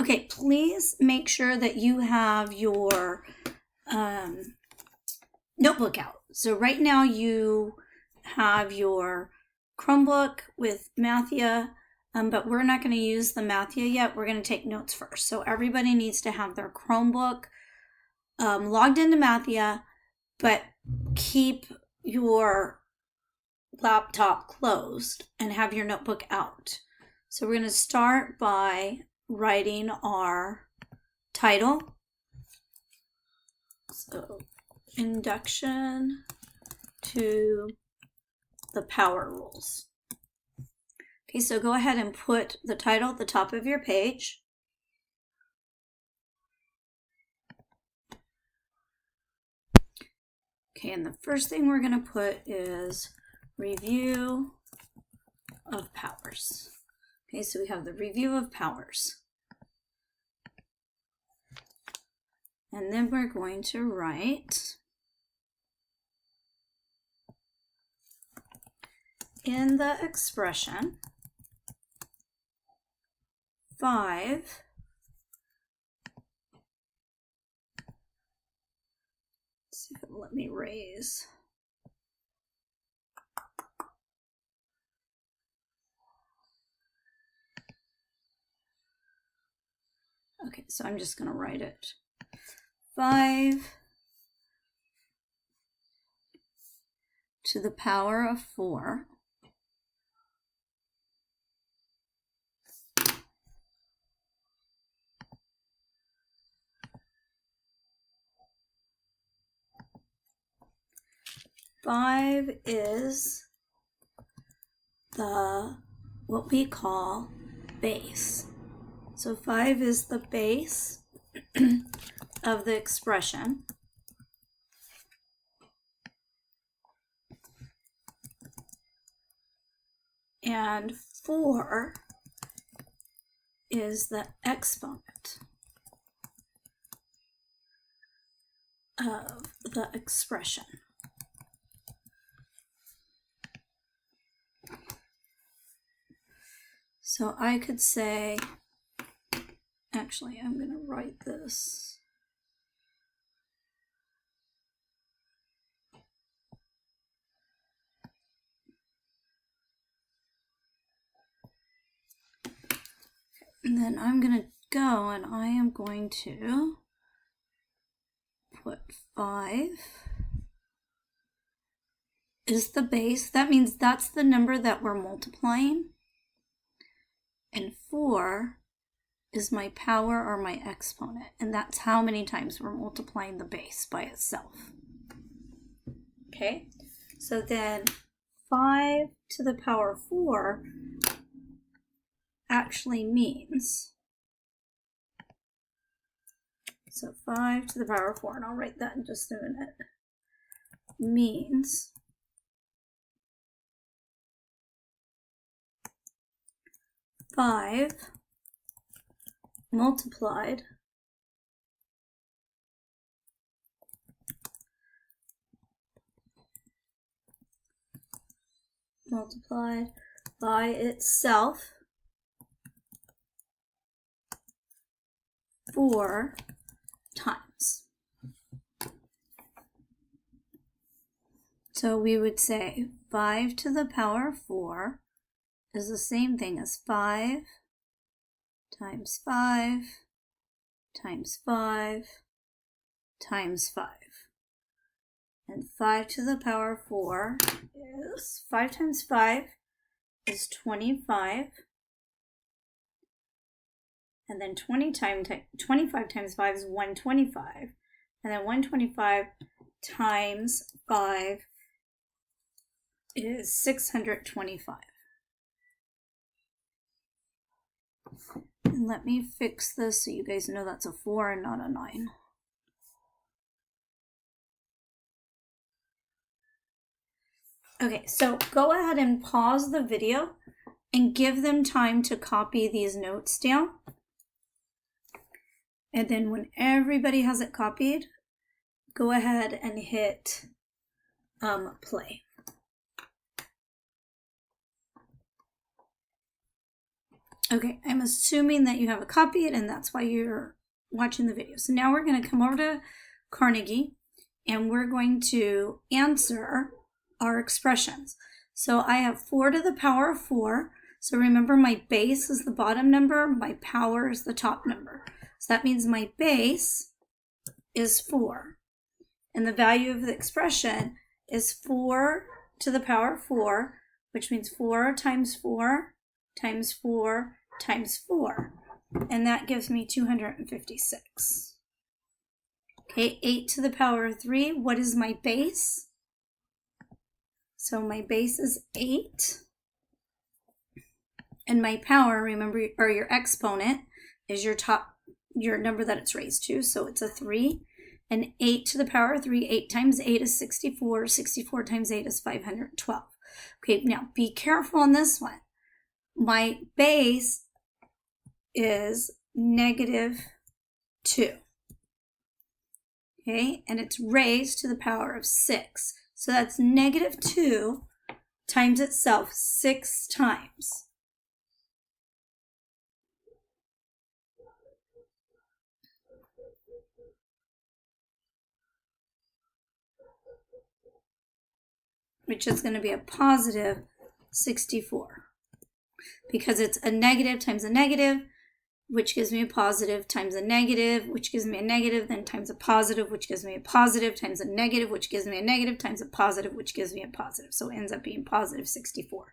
Okay, please make sure that you have your notebook out. So right now you have your Chromebook with Mathia, but we're not going to use the Mathia yet. We're going to take notes first. So everybody needs to have their Chromebook logged into Mathia, but keep your laptop closed and have your notebook out. So we're going to start by writing our title. So, Introduction to the Power Rules. Okay, so go ahead and put the title at the top of your page. Okay, and the first thing we're going to put is Review of Powers. Okay, so we have the Review of Powers. And then we're going to write in the expression 5 see if it'll let me raise. Okay, so I'm just going to write it. 5 to the power of 4 5 is what we call base. So 5 is the base of the expression. And 4 is the exponent of the expression. So I could say, actually, I'm going to write this. And then I'm going to go and I am going to put 5 is the base. That means that's the number that we're multiplying. And 4 is my power or my exponent. And that's how many times we're multiplying the base by itself. Okay, so then 5 to the power 4 actually means, so 5 to the power 4, and I'll write that in just a minute, means 5 multiplied by itself 4 times. So we would say 5 to the power 4 is the same thing as 5 times 5 times 5 times 5. And 5 to the power 4 is 5 times 5 is 25. And then 25 times 5 is 125. And then 125 times 5 is 625. And let me fix this so you guys know that's a 4 and not a 9. Okay, so go ahead and pause the video and give them time to copy these notes down. And then when everybody has it copied, go ahead and hit play. Okay, I'm assuming that you have a copy and that's why you're watching the video. So now we're going to come over to Carnegie and we're going to answer our expressions. So I have 4 to the power of 4. So remember, my base is the bottom number, my power is the top number. So that means my base is 4. And the value of the expression is 4 to the power of 4, which means 4 times 4 times 4 times 4. And that gives me 256. Okay, 8 to the power of 3. What is my base? So my base is 8. And my power, remember, or your exponent, is your number that it's raised to. So it's a 3. And 8 to the power of 3, 8 times 8 is 64. 64 times 8 is 512. Okay, now be careful on this one. My base is -2. Okay, and it's raised to the power of 6. So that's -2 times itself 6 times. Which is going to be a positive 64. Because it's a negative times a negative, which gives me a positive, times a negative, which gives me a negative, then times a positive, which gives me a positive, times a negative, which gives me a negative, times a positive, which gives me a positive. So it ends up being positive 64.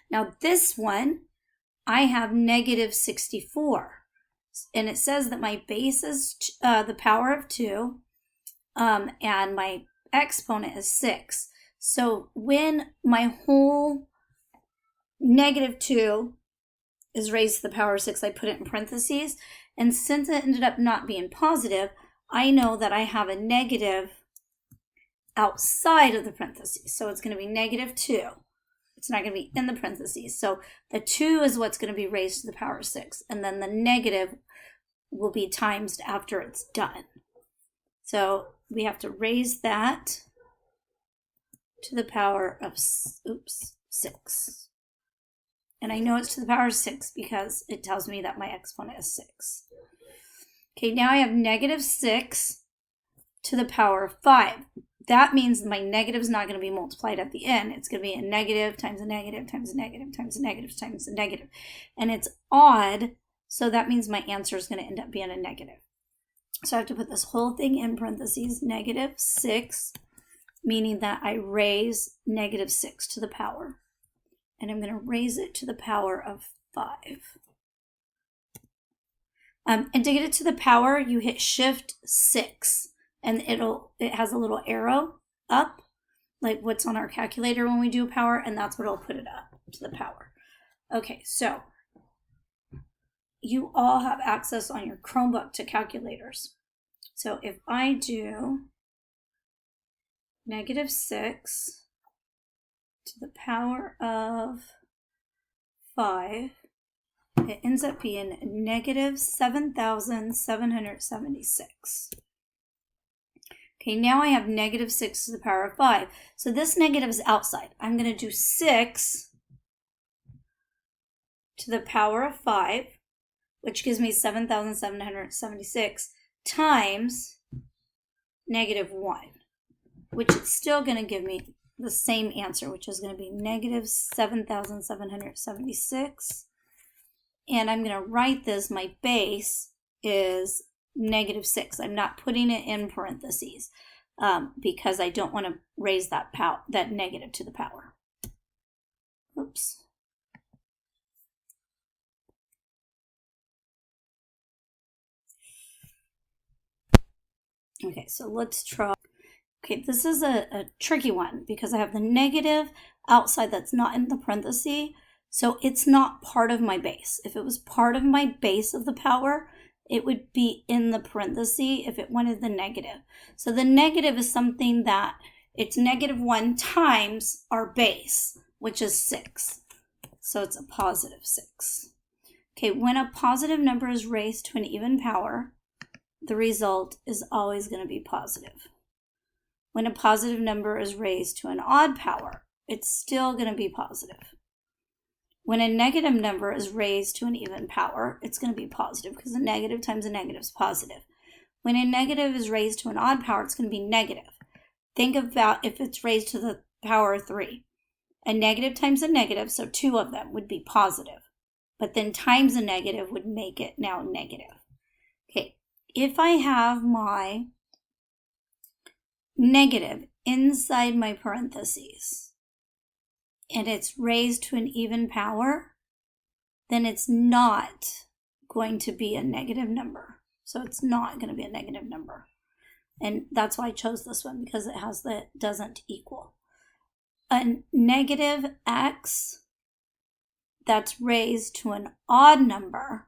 Now this one, I have -64. And it says that my base is the power of 2, and my exponent is 6. So when my whole -2 is raised to the power of 6, I put it in parentheses. And since it ended up not being positive, I know that I have a negative outside of the parentheses. So it's going to be -2. It's not going to be in the parentheses. So the 2 is what's going to be raised to the power of 6. And then the negative will be times after it's done. So we have to raise that to the power of 6. And I know it's to the power of 6 because it tells me that my exponent is 6. Okay, now I have -6 to the power of 5. That means my negative is not going to be multiplied at the end. It's going to be a negative times a negative times a negative times a negative times a negative. And it's odd, so that means my answer is going to end up being a negative. So I have to put this whole thing in parentheses, -6, meaning that I raise -6 to the power. And I'm going to raise it to the power of 5. And to get it to the power, you hit Shift 6, and it has a little arrow up, like what's on our calculator when we do a power, and that's what'll put it up to the power. Okay, so you all have access on your Chromebook to calculators. So if I do -6 to the power of 5, it ends up being -7,776. Okay, now I have -6 to the power of 5. So this negative is outside. I'm going to do 6 to the power of 5, which gives me 7,776 times -1, which is still going to give me the same answer, which is going to be -7,776. And I'm going to write this, my base is -6. I'm not putting it in parentheses because I don't want to raise that negative to the power. Oops. Okay, so let's try. Okay, this is a tricky one because I have the negative outside that's not in the parenthesis, so it's not part of my base. If it was part of my base of the power, it would be in the parenthesis if it wanted the negative. So the negative is something that it's -1 times our base, which is 6. So it's a positive 6. Okay, when a positive number is raised to an even power, the result is always going to be positive. When a positive number is raised to an odd power, it's still going to be positive. When a negative number is raised to an even power, it's going to be positive because a negative times a negative is positive. When a negative is raised to an odd power, it's going to be negative. Think about if it's raised to the power of 3. A negative times a negative, so 2 of them would be positive. But then times a negative would make it now negative. Okay, if I have my negative inside my parentheses and it's raised to an even power, then it's not going to be a negative number. So it's not going to be a negative number. And that's why I chose this one, because it has the doesn't equal. A negative x that's raised to an odd number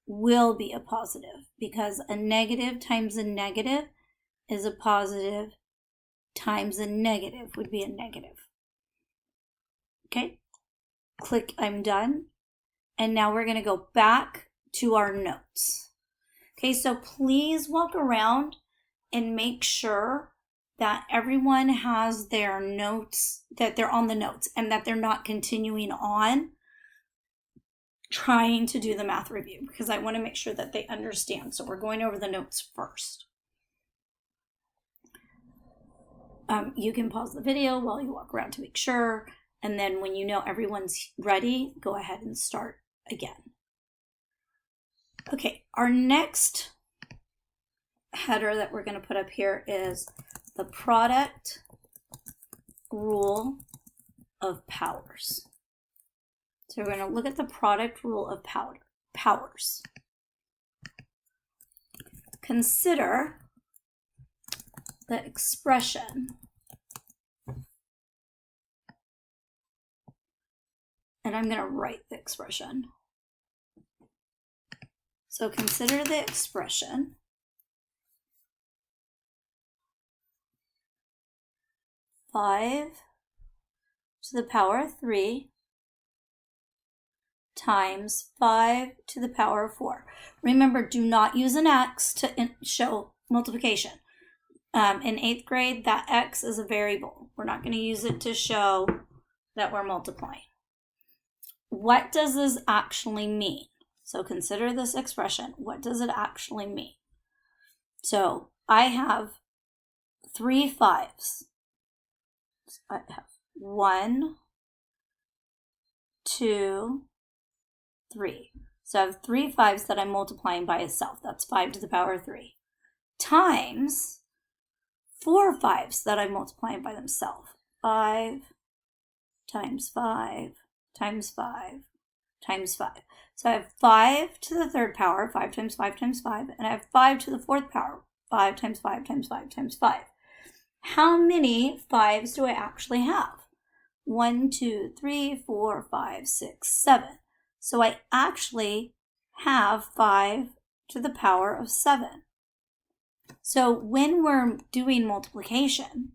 will be a positive, because a negative times a negative is a positive times a negative would be a negative. Okay, click I'm done. And now we're going to go back to our notes. Okay, so please walk around and make sure that everyone has their notes, that they're on the notes, and that they're not continuing on trying to do the math review, because I want to make sure that they understand. So we're going over the notes first. You can pause the video while you walk around to make sure, and then when you know everyone's ready, go ahead and start again. Okay, our next header that we're going to put up here is the product rule of powers. So we're going to look at the product rule of powers. Consider the expression and I'm going to write the expression. So consider the expression 5 to the power of 3 times 5 to the power of 4. Remember, do not use an x to show multiplication. In 8th grade, that x is a variable. We're not going to use it to show that we're multiplying. What does this actually mean? So consider this expression. What does it actually mean? So I have 3 5s. So I have 1, 2, 3. So I have 3 5s that I'm multiplying by itself. That's 5 to the power of 3. Times 4 5s that I'm multiplying by themselves. 5 times 5 times 5 times 5. So I have 5 to the 3rd power, 5 times 5 times 5, and I have 5 to the 4th power, 5 times 5 times 5 times 5. How many 5s do I actually have? 1, 2, 3, 4, 5, 6, 7. So I actually have 5 to the power of 7. So when we're doing multiplication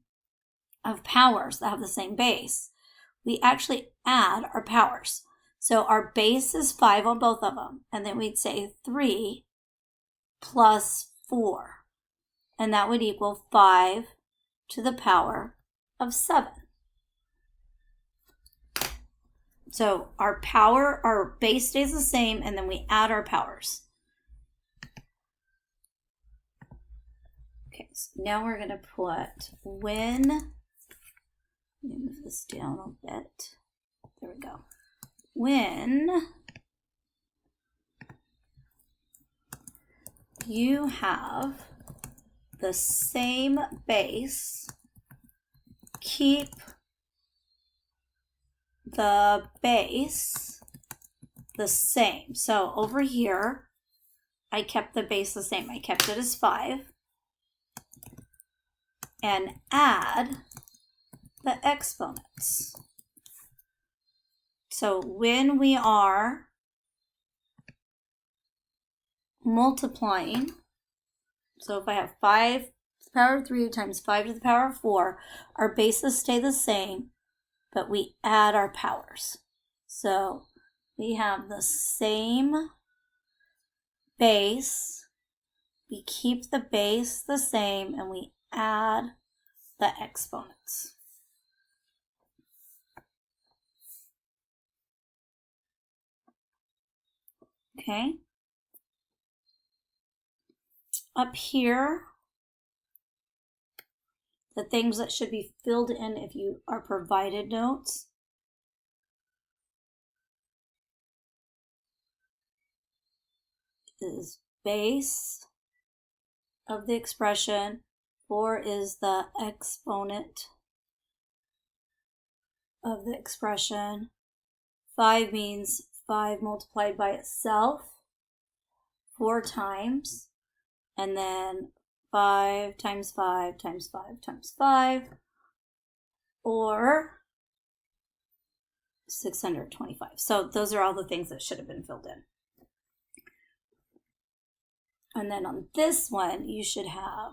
of powers that have the same base, we actually add our powers. So our base is 5 on both of them, and then we'd say 3 plus 4, and that would equal 5 to the power of 7. So our base stays the same, and then we add our powers. Okay, so now we're going to put when, let me move this down a bit. There we go. When you have the same base, keep the base the same. So over here, I kept the base the same. I kept it as 5 and add the exponents. So when we are multiplying, so if I have 5 to the power of 3 times 5 to the power of 4, our bases stay the same, but we add our powers. So we have the same base, we keep the base the same, and we add the exponents. Okay. Up here, the things that should be filled in if you are provided notes. Is base of the expression. 4 is the exponent of the expression. 5 means 5 multiplied by itself 4 times. And then 5 times 5 times 5 times 5, or 625. So those are all the things that should have been filled in. And then on this one, you should have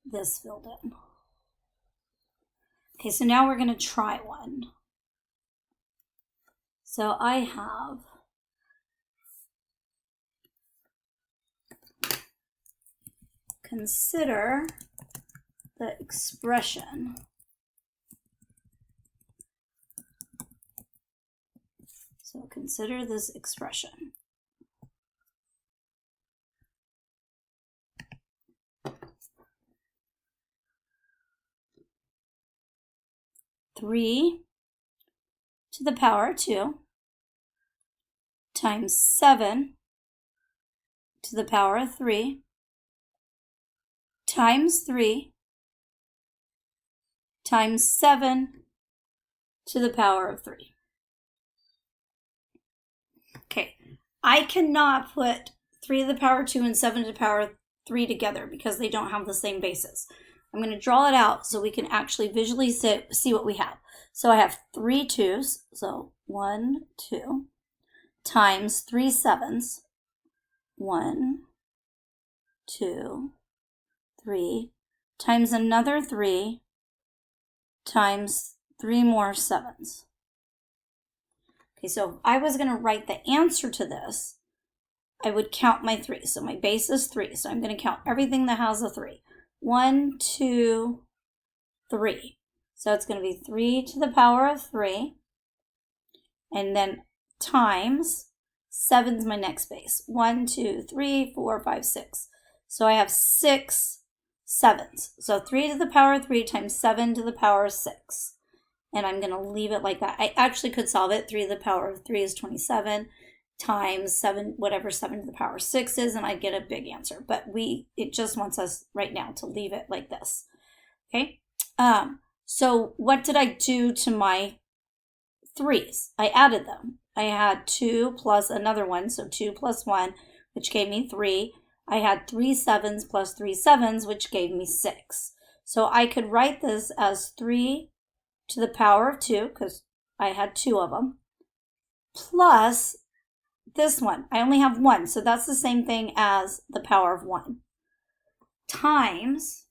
this filled in. Okay, so now we're going to try one. So I have consider the expression So consider this expression. Three to the power 2 times 7 to the power of 3 times 3 times 7 to the power of 3. Okay, I cannot put 3 to the power 2 and 7 to the power 3 together because they don't have the same basis. I'm going to draw it out so we can actually visually see what we have. So I have 3 2s, so 1, 2, times 3 7s, 1, 2, 3, times another 3, times 3 more 7s. Okay, so if I was going to write the answer to this, I would count my 3. So my base is 3, so I'm going to count everything that has a 3. 1, 2, 3. So it's going to be 3 to the power of 3, and then times 7 is my next base. 1, 2, 3, 4, 5, 6. So I have 6 7s. So 3 to the power of 3 times 7 to the power of 6. And I'm going to leave it like that. I actually could solve it. 3 to the power of 3 is 27 times 7, whatever 7 to the power of 6 is, and I'd get a big answer. But it just wants us right now to leave it like this. Okay? So what did I do to my 3s? I added them. I had 2 plus another one, so 2 plus 1, which gave me 3. I had 3 7s plus 3 7s, which gave me 6. So I could write this as 3 to the power of 2, because I had 2 of them, plus this one. I only have 1, so that's the same thing as the power of 1, times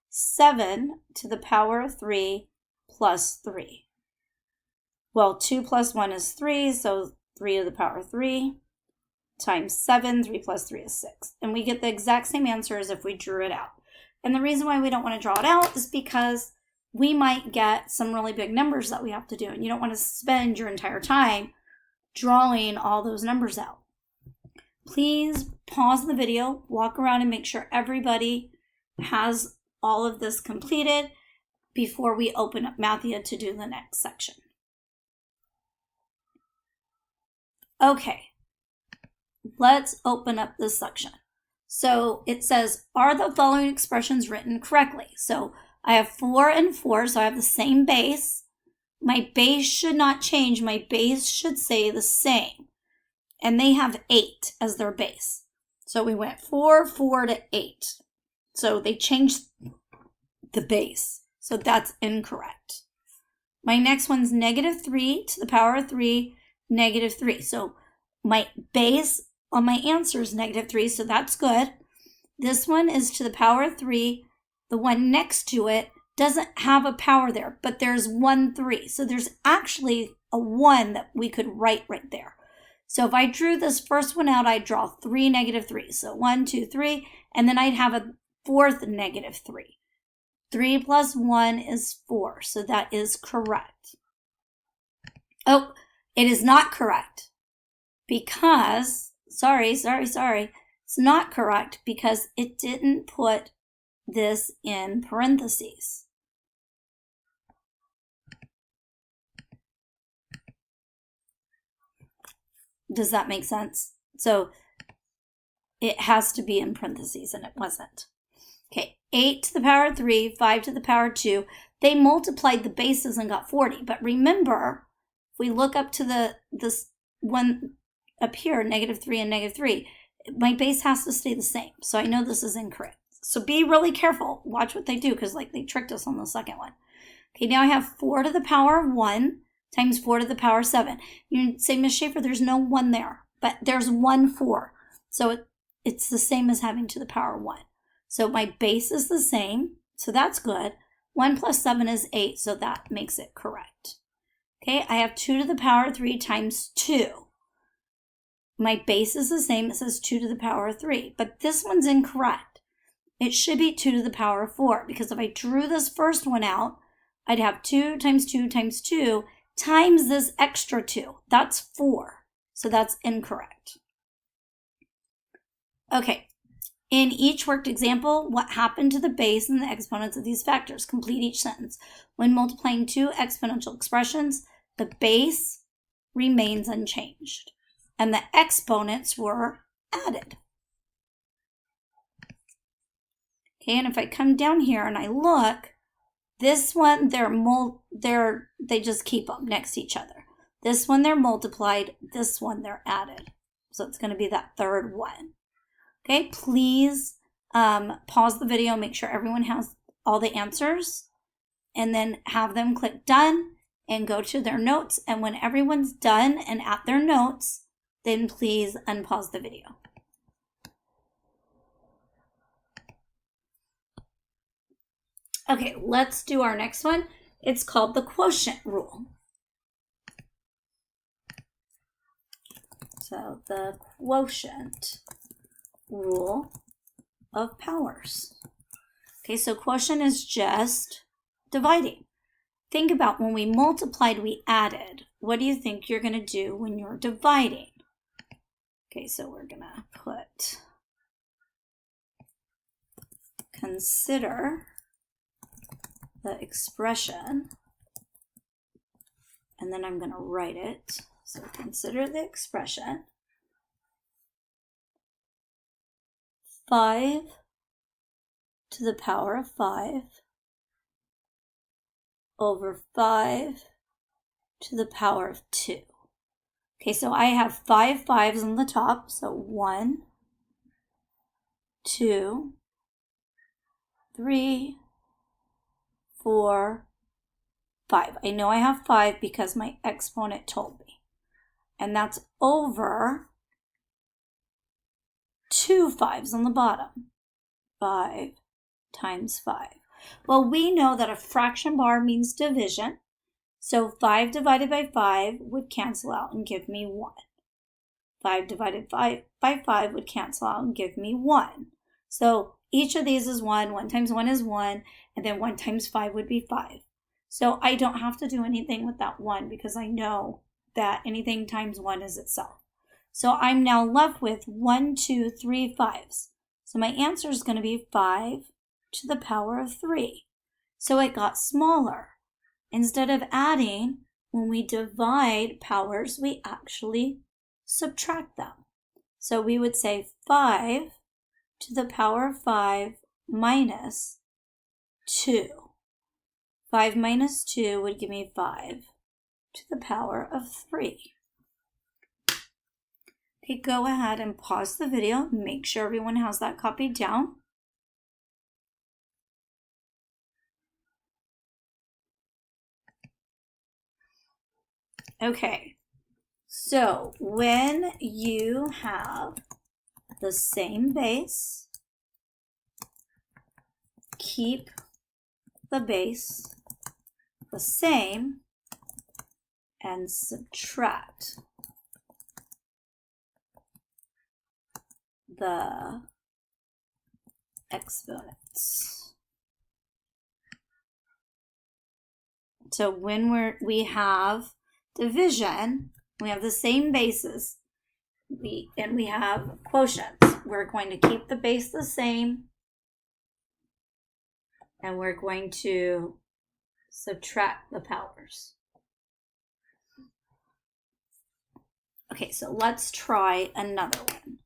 7 to the power of 3 plus 3. Well, 2 plus 1 is 3, so 3 to the power of 3 times 7, 3 plus 3 is 6. And we get the exact same answer as if we drew it out. And the reason why we don't want to draw it out is because we might get some really big numbers that we have to do, and you don't want to spend your entire time drawing all those numbers out. Please pause the video, walk around and make sure everybody has all of this completed before we open up Mathia to do the next section. Okay, let's open up this section. So it says, are the following expressions written correctly? So I have 4 and 4, so I have the same base. My base should not change. My base should stay the same. And they have 8 as their base. So we went 4, 4 to 8. So they changed the base. So that's incorrect. My next one's negative 3 to the power of 3, negative 3. So my base on my answer is negative 3, so that's good. This one is to the power of 3. The one next to it doesn't have a power there, but there's 1 3. So there's actually a 1 that we could write right there. So if I drew this first one out, I'd draw 3 negative 3. So 1, 2, 3, and then I'd have a 4th negative 3. 3 plus 1 is 4, so that is correct. Oh, it is not correct because, sorry, it's not correct because it didn't put this in parentheses. Does that make sense? So it has to be in parentheses, and it wasn't. Okay, 8 to the power of 3, 5 to the power of 2. They multiplied the bases and got 40. But remember, if we look up to this one up here, -3 and -3, my base has to stay the same. So I know this is incorrect. So be really careful. Watch what they do, because like they tricked us on the second one. Okay, now I have 4 to the power of 1 times 4 to the power of 7. You say, Miss Schaefer, there's no 1 there, but there's 1 4. So it's the same as having to the power of 1. So my base is the same, so that's good. 1 plus 7 is 8, so that makes it correct. Okay, I have 2 to the power of 3 times 2. My base is the same, it says 2 to the power of 3, but this one's incorrect. It should be 2 to the power of 4, because if I drew this first one out, I'd have 2 times 2 times 2 times this extra 2. That's 4, so that's incorrect. Okay. In each worked example, what happened to the base and the exponents of these factors? Complete each sentence. When multiplying two exponential expressions, the base remains unchanged, and the exponents were added. Okay, and if I come down here and I look, this one, they just keep them next to each other. This one, they're multiplied. This one, they're added. So it's going to be that third one. Okay, please pause the video, make sure everyone has all the answers, and then have them click done and go to their notes. And when everyone's done and at their notes, then please unpause the video. Okay, let's do our next one. It's called the quotient rule. So the quotient rule of powers. Okay, so quotient is just dividing. Think about when we multiplied, we added. What do you think you're going to do when you're dividing? Okay, so we're going to put consider the expression, and then I'm going to write it. So consider the expression 5 to the power of 5 over 5 to the power of 2. Okay, so I have 5 5s on the top. So 1, 2, 3, 4, 5. I know I have 5 because my exponent told me. And that's over 2 5s on the bottom. 5 times 5. Well, we know that a fraction bar means division. So 5 divided by 5 would cancel out and give me 1. 5 divided by 5 would cancel out and give me 1. So each of these is 1. 1 times 1 is 1. And then 1 times 5 would be 5. So I don't have to do anything with that 1 because I know that anything times 1 is itself. So I'm now left with 1, 2, 3 5s. So my answer is going to be 5 to the power of 3. So it got smaller. Instead of adding, when we divide powers, we actually subtract them. So we would say 5 to the power of 5 minus 2. 5 minus 2 would give me 5 to the power of 3. Okay, go ahead and pause the video. Make sure everyone has that copied down. Okay, so when you have the same base, keep the base the same and subtract the exponents. So when we have division, we have the same bases. we have quotients. We're going to keep the base the same, and we're going to subtract the powers. Okay, so let's try another one.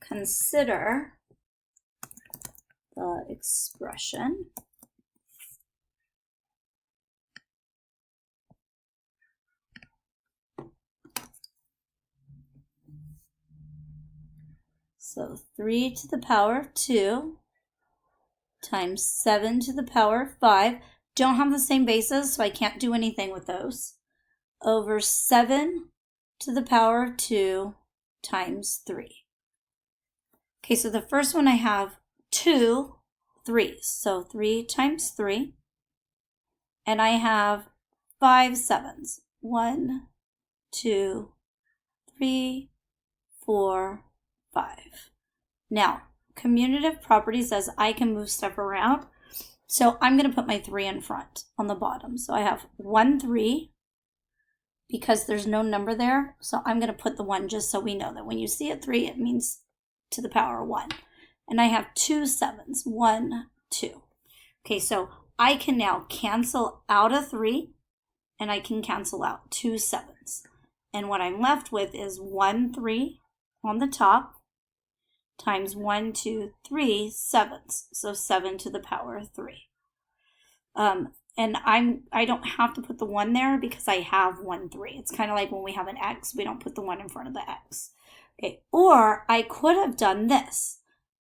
Consider the expression so 3 to the power of 2 times 7 to the power of 5. Don't have the same bases, so I can't do anything with those. Over 7 to the power of 2 times 3. Okay, so the first one I have 2 3s. So 3 times 3. And I have 5 7s. 1, 2, 3, 4, 5. Now, commutative property says I can move stuff around. So I'm going to put my 3 in front on the bottom. So I have 1 3 because there's no number there. So I'm going to put the 1 just so we know that when you see a 3, it means to the power of 1. And I have 2 7s. 1, 2. Okay, so I can now cancel out a 3 and I can cancel out 2 7s. And what I'm left with is 1 3 on the top times 1 2 3 7s. So 7 to the power of 3. And I don't have to put the 1 there because I have 1 3. It's kind of like when we have an x, we don't put the 1 in front of the x. Okay, or I could have done this.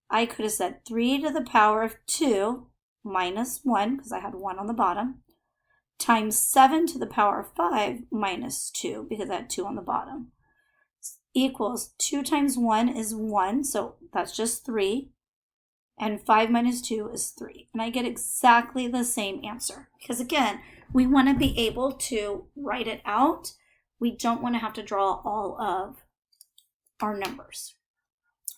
I could have said 3 to the power of 2 minus 1, because I had 1 on the bottom, times 7 to the power of 5 minus 2, because I had 2 on the bottom, equals 2 times 1 is 1, so that's just 3, and 5 minus 2 is 3. And I get exactly the same answer, because again, we want to be able to write it out. We don't want to have to draw all of our numbers.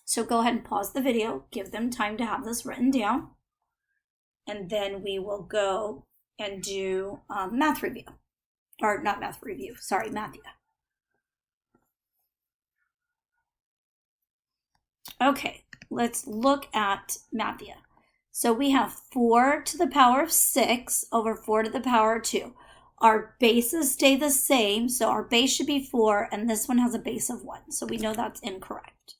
So go ahead and pause the video, give them time to have this written down, and then we will go and do math review. Or not math review, sorry, Mathia. Okay, let's look at Mathia. So we have 4 to the power of 6 over 4 to the power of 2. Our bases stay the same, so our base should be 4, and this one has a base of 1, so we know that's incorrect.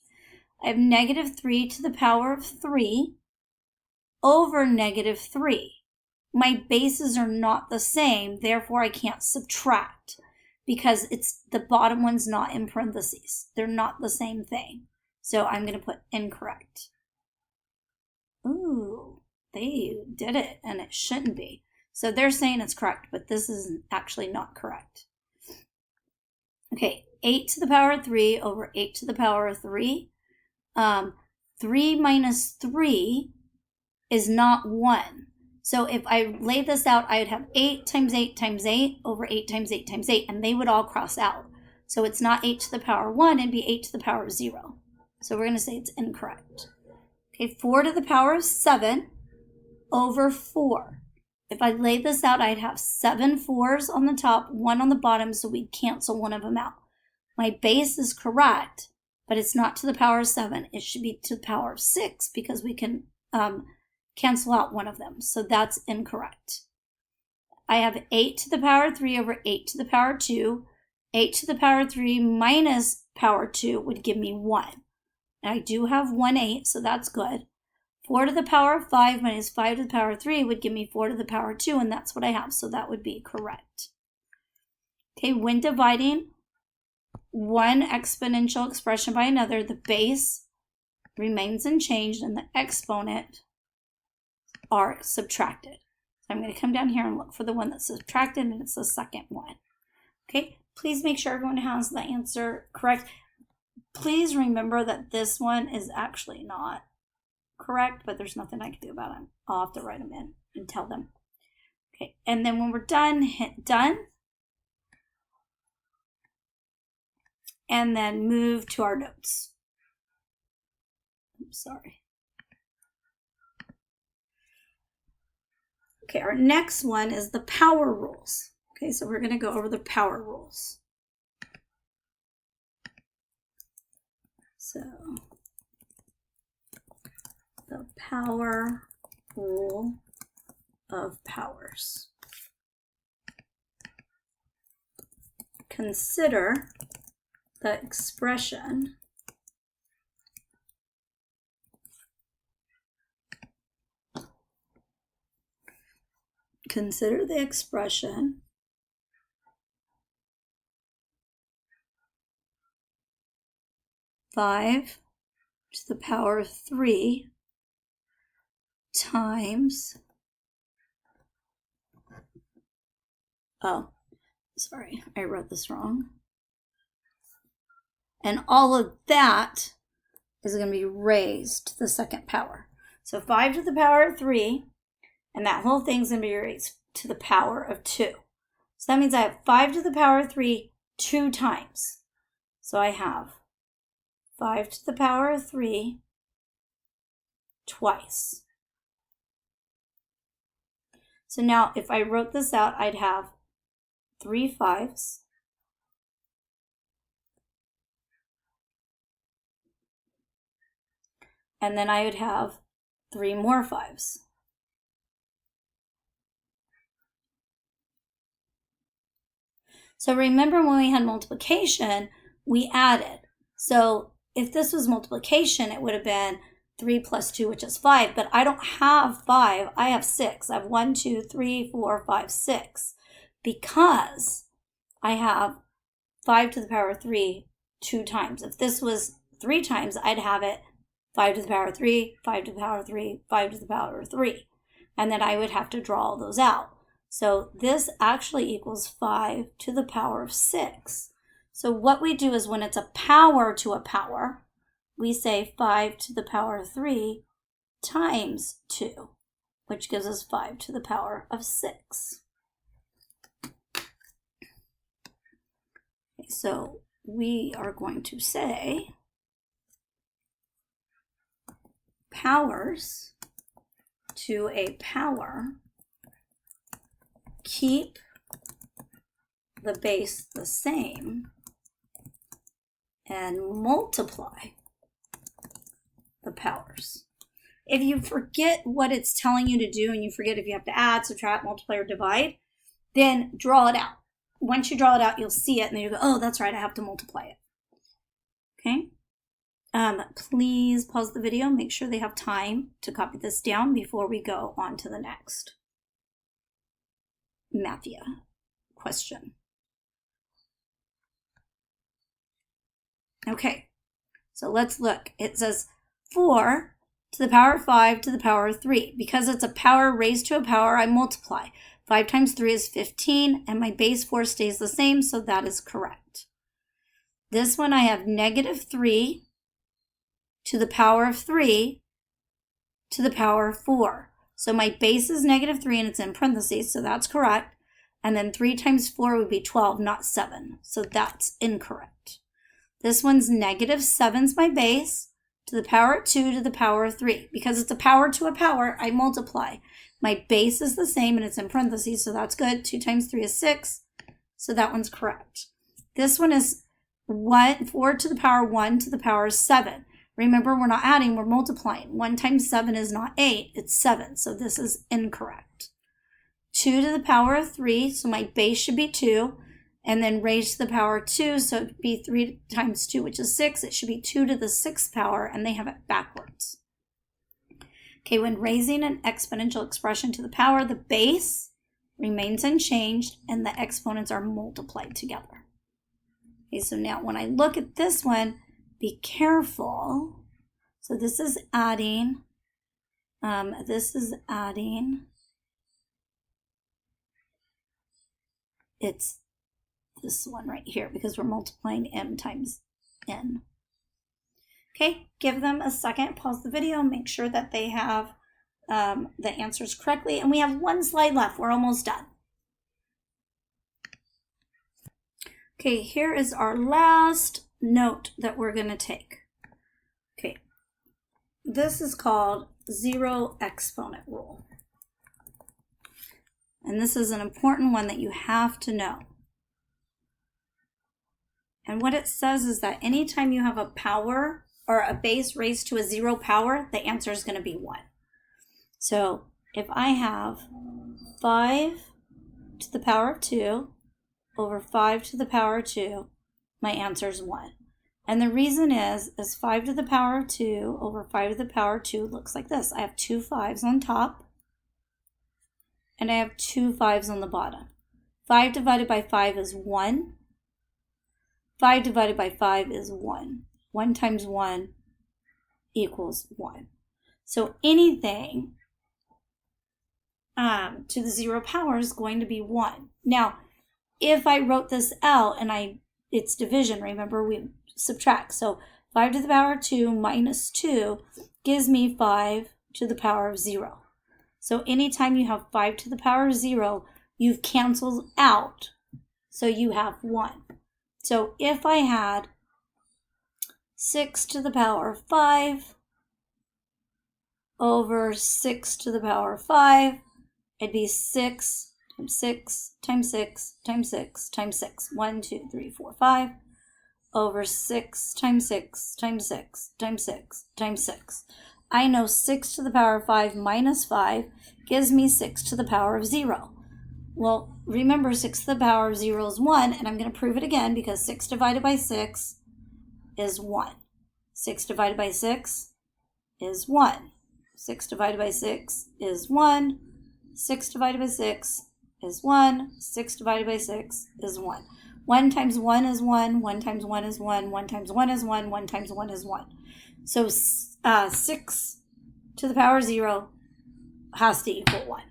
I have negative 3 to the power of 3 over negative 3. My bases are not the same, therefore I can't subtract because the bottom one's not in parentheses. They're not the same thing. So I'm going to put incorrect. Ooh, they did it, and it shouldn't be. So they're saying it's correct, but this is actually not correct. Okay, 8 to the power of 3 over 8 to the power of 3. 3 minus 3 is not 1. So if I lay this out, I would have 8 times 8 times 8 over 8 times 8 times 8, and they would all cross out. So it's not 8 to the power of 1, it'd be 8 to the power of 0. So we're going to say it's incorrect. Okay, 4 to the power of 7 over 4. If I lay this out, I'd have 7 4s on the top, 1 on the bottom, so we'd cancel one of them out. My base is correct, but it's not to the power of 7. It should be to the power of 6 because we can cancel out one of them. So that's incorrect. I have 8 to the power of 3 over 8 to the power of 2. 8 to the power of 3 minus power 2 would give me 1. And I do have 1 8, so that's good. 4 to the power of 5 minus 5 to the power of 3 would give me 4 to the power of 2, and that's what I have, so that would be correct. Okay, when dividing one exponential expression by another, the base remains unchanged and the exponent are subtracted. So I'm going to come down here and look for the one that's subtracted, and it's the second one. Okay, please make sure everyone has the answer correct. Please remember that this one is actually not correct, but there's nothing I can do about it. I'll have to write them in and tell them. Okay, and then when we're done, hit done. And then move to our notes. I'm sorry. Okay, our next one is the power rules. Okay, so we're going to go over the power rules. So the power rule of powers. Consider the expression Consider the expression 5 to the power of 3 times, oh, sorry, I wrote this wrong. And all of that is going to be raised to the second power. So 5 to the power of 3, and that whole thing's going to be raised to the power of 2. So that means I have 5 to the power of 3 2 times. So I have 5 to the power of 3 twice. So now if I wrote this out, I'd have 3 5s and then I would have 3 more 5s. So remember when we had multiplication, we added. So if this was multiplication, it would have been 3 plus 2, which is 5, but I don't have 5, I have 6. I have 1, 2, 3, 4, 5, 6, because I have 5 to the power of 3 2 times. If this was 3 times, I'd have it 5 to the power of 3, 5 to the power of 3, 5 to the power of 3. And then I would have to draw all those out. So this actually equals 5 to the power of 6. So what we do is when it's a power to a power, we say 5 to the power of 3 times 2, which gives us 5 to the power of 6. Okay, so we are going to say powers to a power keep the base the same and multiply the powers. If you forget what it's telling you to do and you forget if you have to add, subtract, multiply, or divide, then draw it out. Once you draw it out, you'll see it and then you go, oh, that's right, I have to multiply it. Okay? Please pause the video. Make sure they have time to copy this down before we go on to the next Mathia question. Okay, so let's look. It says 4 to the power of 5 to the power of 3. Because it's a power raised to a power, I multiply. 5 times 3 is 15, and my base 4 stays the same, so that is correct. This one I have negative 3 to the power of 3 to the power of 4. So my base is negative 3 and it's in parentheses, so that's correct. And then 3 times 4 would be 12, not 7. So that's incorrect. This one's negative 7's my base to the power of 2 to the power of 3. Because it's a power to a power, I multiply. My base is the same and it's in parentheses, so that's good. 2 times 3 is 6, so that one's correct. This one is 4 to the power 1 to the power of 7. Remember, we're not adding, we're multiplying. 1 times 7 is not 8, it's 7, so this is incorrect. 2 to the power of 3, so my base should be 2, and then raised to the power of 2, so it would be 3 times 2, which is 6. It should be 2 to the 6th power, and they have it backwards. Okay, when raising an exponential expression to the power, the base remains unchanged, and the exponents are multiplied together. Okay, so now when I look at this one, be careful. So this is adding, it's this one right here because we're multiplying m times n. Okay, give them a second, pause the video, make sure that they have the answers correctly. And we have one slide left, we're almost done. Okay, here is our last note that we're going to take. Okay, this is called zero exponent rule. And this is an important one that you have to know. And what it says is that anytime you have a power or a base raised to a 0 power, the answer is going to be 1. So if I have 5 to the power of 2 over 5 to the power of 2, my answer is 1. And the reason is 5 to the power of 2 over 5 to the power of 2 looks like this. I have 2 5s on top, and I have 2 5s on the bottom. 5 divided by 5 is 1. 5 divided by 5 is 1. 1 times 1 equals 1. So anything to the 0 power is going to be 1. Now, if I wrote this out and it's division, remember we subtract. So 5 to the power of 2 minus 2 gives me 5 to the power of 0. So anytime you have 5 to the power of 0, you've canceled out. So you have 1. So if I had 6 to the power of 5 over 6 to the power of 5, it'd be 6 times 6 times 6 times 6 times 6. 1, 2, 3, 4, 5 over 6 times 6 times 6 times 6 times 6. I know 6 to the power of 5 minus 5 gives me 6 to the power of 0. Well, remember 6 to the power of 0 is 1, and I'm going to prove it again because 6 divided by 6 is 1. 6 divided by 6 is 1. 6 divided by 6 is 1. 6 divided by 6 is 1. 6 divided by 6 is 1. 1 times 1 is 1. 1 times 1 is 1. 1 times 1 is 1. 1 times 1 is 1. So 6 to the power of 0 has to equal 1.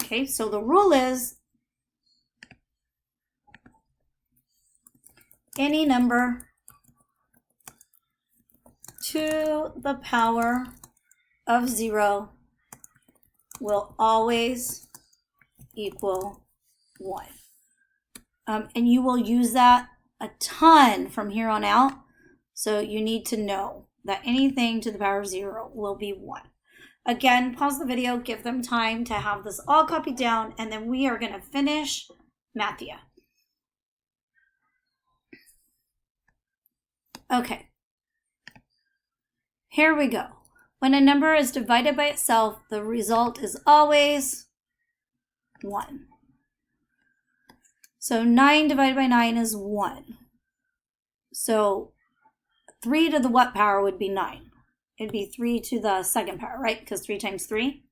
Okay, so the rule is any number to the power of 0 will always equal 1. And you will use that a ton from here on out. So you need to know that anything to the power of 0 will be 1. Again, pause the video, give them time to have this all copied down, and then we are going to finish Mathia. Okay, here we go. When a number is divided by itself, the result is always 1. So 9 divided by 9 is 1. So 3 to the what power would be 9? It'd be 3 to the second power, right? Because 3 times 3.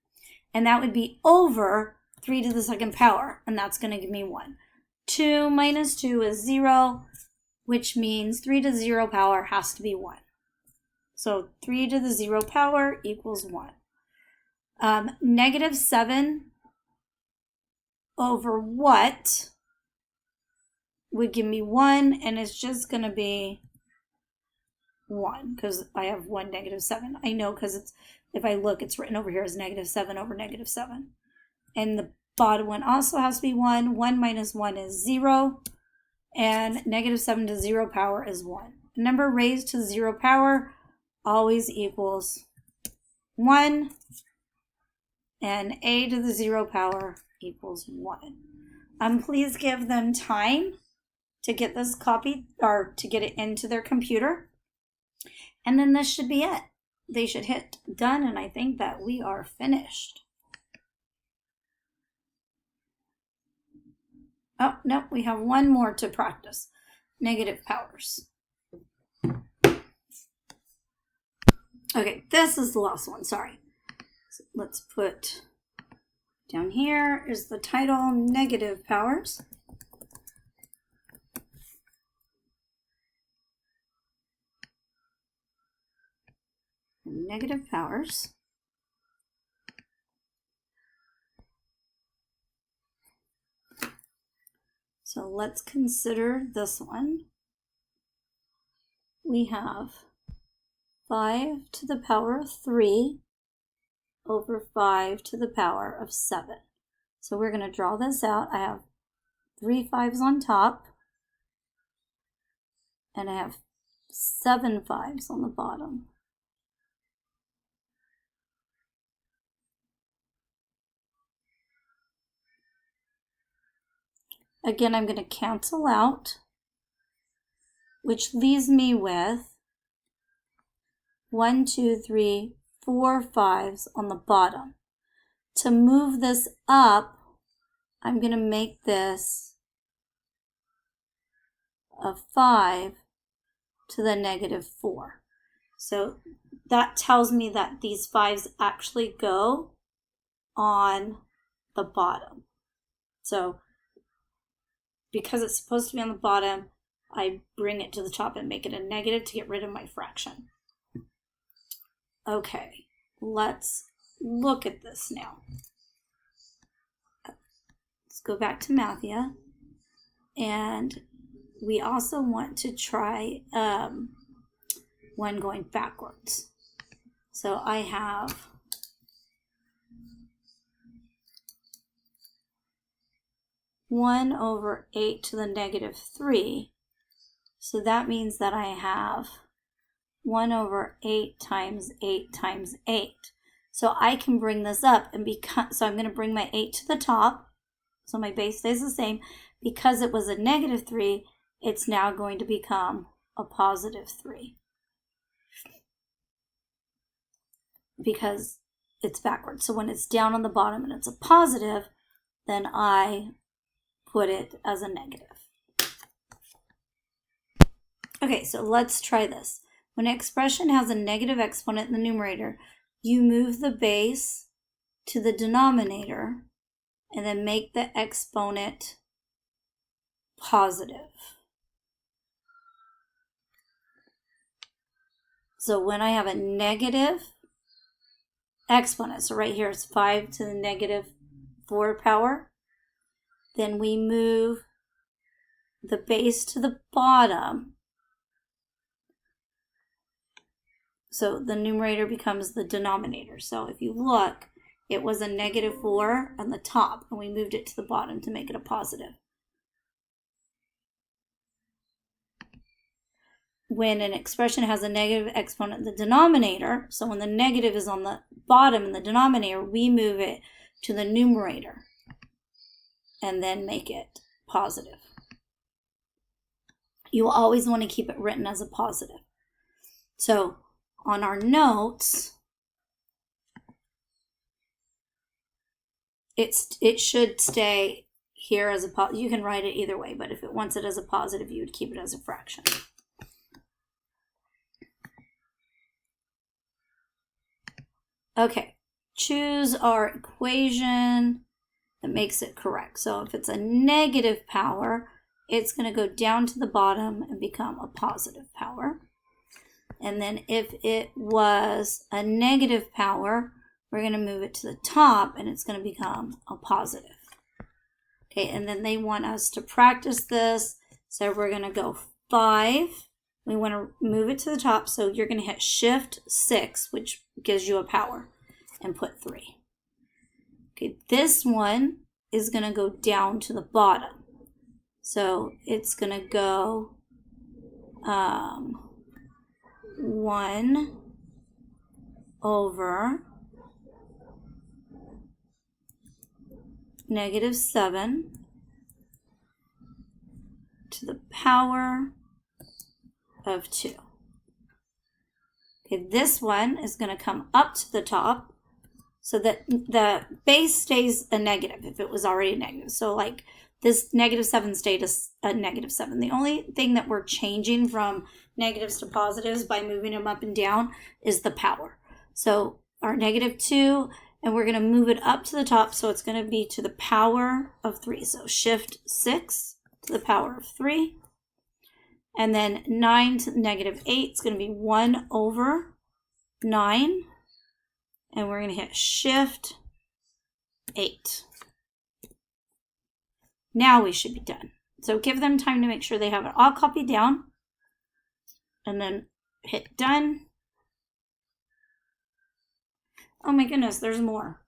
And that would be over 3 to the second power, and that's going to give me 1. 2 minus 2 is 0, which means 3 to the 0 power has to be 1. So 3 to the 0 power equals 1. Negative 7 over what would give me 1, and it's just going to be 1 because I have 1 negative 7. I know because it's, if I look, it's written over here as negative 7 over negative 7. And the bottom one also has to be 1. 1 minus 1 is 0. And negative 7 to 0 power is 1. A number raised to 0 power always equals 1. And a to the 0 power equals 1. Please give them time to get this copied or to get it into their computer. And then this should be it. They should hit done, and I think that we are finished. Oh, no, we have one more to practice. Negative powers. Okay, this is the last one, sorry. So let's put down here is the title, Negative Powers. Negative powers. So let's consider this one. We have 5 to the power of 3 over 5 to the power of 7. So we're going to draw this out. I have 3 5s on top, and I have 7 5s on the bottom. again, I'm going to cancel out, which leaves me with 1, 2, 3, 4 5s on the bottom. To move this up, I'm going to make this a 5 to the -4. So that tells me that these 5s actually go on the bottom. So because it's supposed to be on the bottom, I bring it to the top and make it a negative to get rid of my fraction. Okay, let's look at this now. Let's go back to Mathia, and we also want to try one going backwards. So I have one over 8 to the -3. So that means that I have 1 over 8 times 8 times 8. So I can bring this up, and so I'm going to bring my 8 to the top. So my base stays the same. Because it was a -3, it's now going to become a +3. Because it's backwards. So when it's down on the bottom and it's a positive, then I put it as a negative. Okay, so let's try this. When an expression has a negative exponent in the numerator, you move the base to the denominator and then make the exponent positive. So when I have a negative exponent, so right here it's 5 to the -4 power, then we move the base to the bottom. So the numerator becomes the denominator. So if you look, it was a -4 on the top, and we moved it to the bottom to make it a positive. When an expression has a negative exponent in the denominator, so when the negative is on the bottom in the denominator, we move it to the numerator and then make it positive. You always want to keep it written as a positive. So on our notes, it should stay here as a positive. You can write it either way, but if it wants it as a positive, you would keep it as a fraction. Okay, choose our equation that makes it correct. So if it's a negative power, it's going to go down to the bottom and become a positive power. And then if it was a negative power, we're going to move it to the top and it's going to become a positive. Okay, and then they want us to practice this. So we're going to go 5. We want to move it to the top. So you're going to hit Shift 6, which gives you a power, and put 3. Okay, this one is going to go down to the bottom. So it's going to go 1 over -7 to the power of 2. Okay, this one is going to come up to the top so that the base stays a negative if it was already a negative. So like this -7 stayed a -7. The only thing that we're changing from negatives to positives by moving them up and down is the power. So our -2, and we're going to move it up to the top, so it's going to be to the power of 3. So Shift 6 to the power of 3. And then 9 to the -8 is going to be 1 over 9. And we're going to hit Shift 8. Now we should be done. So give them time to make sure they have it all copied down. And then hit Done. Oh my goodness, there's more.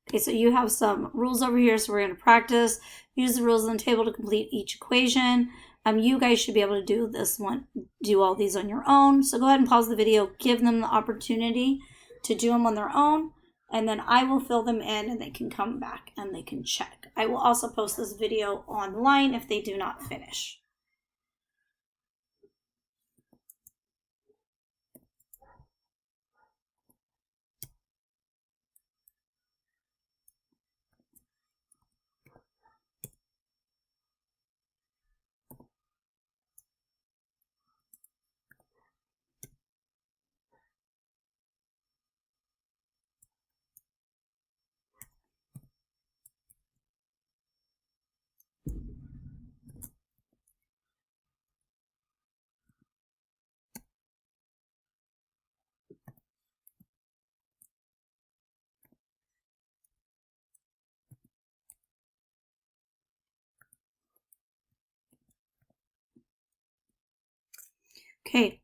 Okay, so you have some rules over here, so we're going to practice. Use the rules in the table to complete each equation. You guys should be able to do this one, do all these on your own. So go ahead and pause the video, give them the opportunity to do them on their own, and then I will fill them in and they can come back and they can check. I will also post this video online if they do not finish. Okay,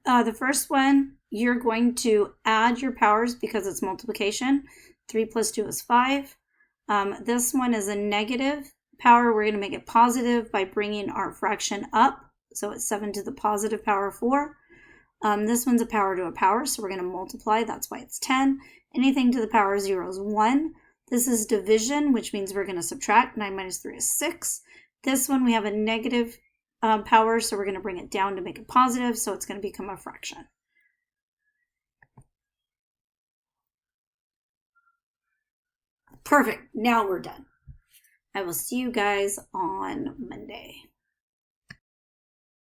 the first one, you're going to add your powers because it's multiplication. 3 plus 2 is 5. This one is a negative power. We're going to make it positive by bringing our fraction up. So it's 7 to the positive power 4. This one's a power to a power, so we're going to multiply. That's why it's 10. Anything to the power of 0 is 1. This is division, which means we're going to subtract. 9 minus 3 is 6. This one, we have a negative power, so we're going to bring it down to make it positive, so it's going to become a fraction. Perfect. Now we're done. I will see you guys on Monday.